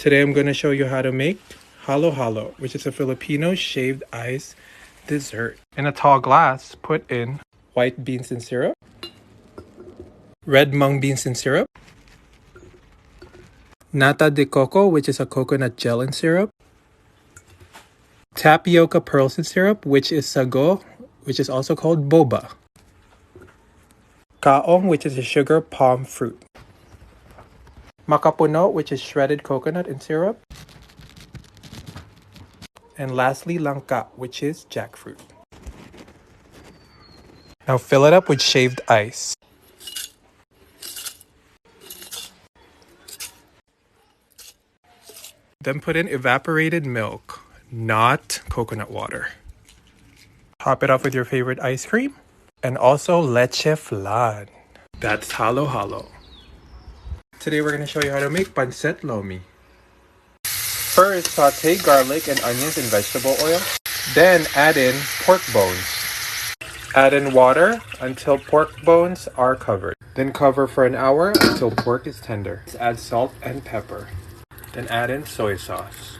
Today I'm going to show you how to make halo-halo, which is a Filipino shaved ice dessert. In a tall glass, put in white beans in syrup, red mung beans in syrup, nata de coco, which is a coconut gel in syrup, tapioca pearls in syrup, which is sago, which is also called boba, kaong, which is a sugar palm fruit, makapuno, which is shredded coconut in syrup, and lastly, langka, which is jackfruit. Now fill it up with shaved ice. Then put in evaporated milk, not coconut water. Top it off with your favorite ice cream and also leche flan. That's halo-halo. Today we're going to show you how to make pancit lomi. First, saute garlic and onions in vegetable oil. Then add in pork bones. Add in water until pork bones are covered. Then cover for an hour until pork is tender. Add salt and pepper. Then add in soy sauce.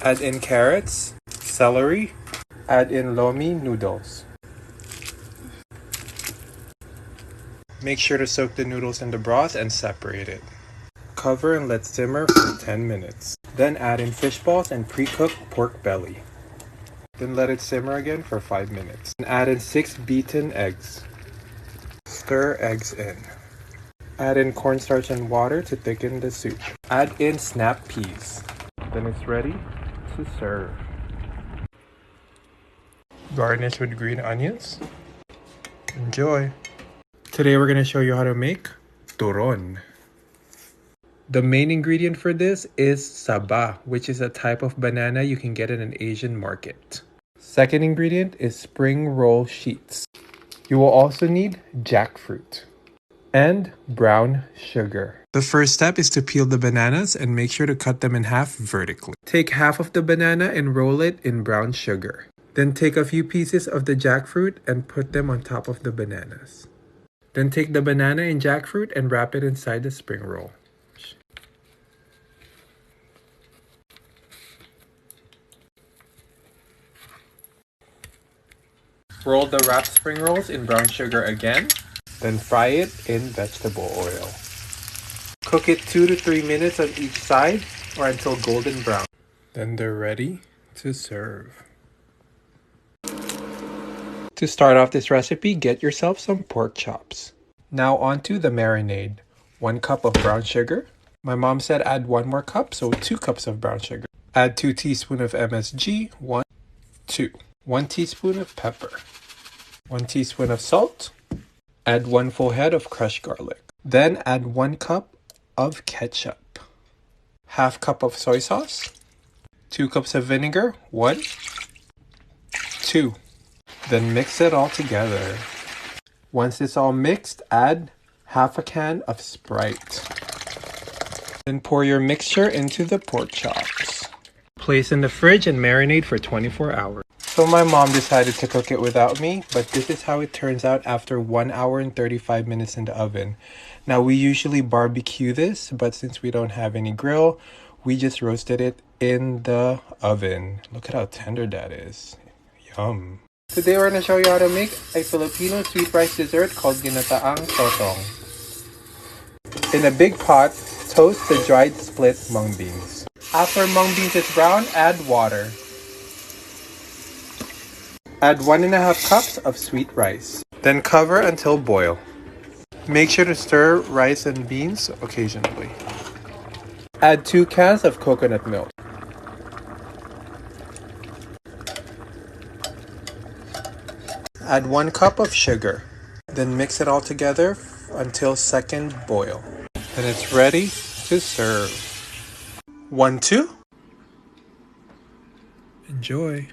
Add in carrots, celery. Add in lomi noodles. Make sure to soak the noodles in the broth and separate it. Cover and let simmer for 10 minutes. Then add in fish balls and pre-cooked pork belly. Then let it simmer again for 5 minutes. And add in 6 beaten eggs. Stir eggs in. Add in cornstarch and water to thicken the soup. Add in snap peas. Then it's ready to serve. Garnish with green onions. Enjoy! Today we're going to show you how to make turon. The main ingredient for this is saba, which is a type of banana you can get in an Asian market. Second ingredient is spring roll sheets. You will also need jackfruit and brown sugar. The first step is to peel the bananas and make sure to cut them in half vertically. Take half of the banana and roll it in brown sugar. Then take a few pieces of the jackfruit and put them on top of the bananas. Then take the banana and jackfruit and wrap it inside the spring roll. Roll the wrapped spring rolls in brown sugar again, then fry it in vegetable oil. Cook it 2 to 3 minutes on each side or until golden brown. Then they're ready to serve. To start off this recipe, get yourself some pork chops. Now onto the marinade. 1 cup of brown sugar. My mom said add 1 more cup, so 2 cups of brown sugar. Add 2 teaspoons of MSG, 2. 1 teaspoon of pepper. 1 teaspoon of salt. Add 1 full head of crushed garlic. Then add 1 cup of ketchup. Half cup of soy sauce. 2 cups of vinegar, 1, 2. Then mix it all together. Once it's all mixed, add half a can of Sprite. Then pour your mixture into the pork chops. Place in the fridge and marinate for 24 hours. So my mom decided to cook it without me, but this is how it turns out after 1 hour and 35 minutes in the oven. Now we usually barbecue this, but since we don't have any grill, we just roasted it in the oven. Look at how tender that is. Yum. Today we're going to show you how to make a Filipino sweet rice dessert called ginataang sotong. In a big pot, toast the dried split mung beans. After mung beans is brown, add water. Add 1.5 cups of sweet rice. Then cover until boil. Make sure to stir rice and beans occasionally. Add 2 cans of coconut milk. Add 1 cup of sugar. Then mix it all together until second boil. Then it's ready to serve. 1, 2. Enjoy.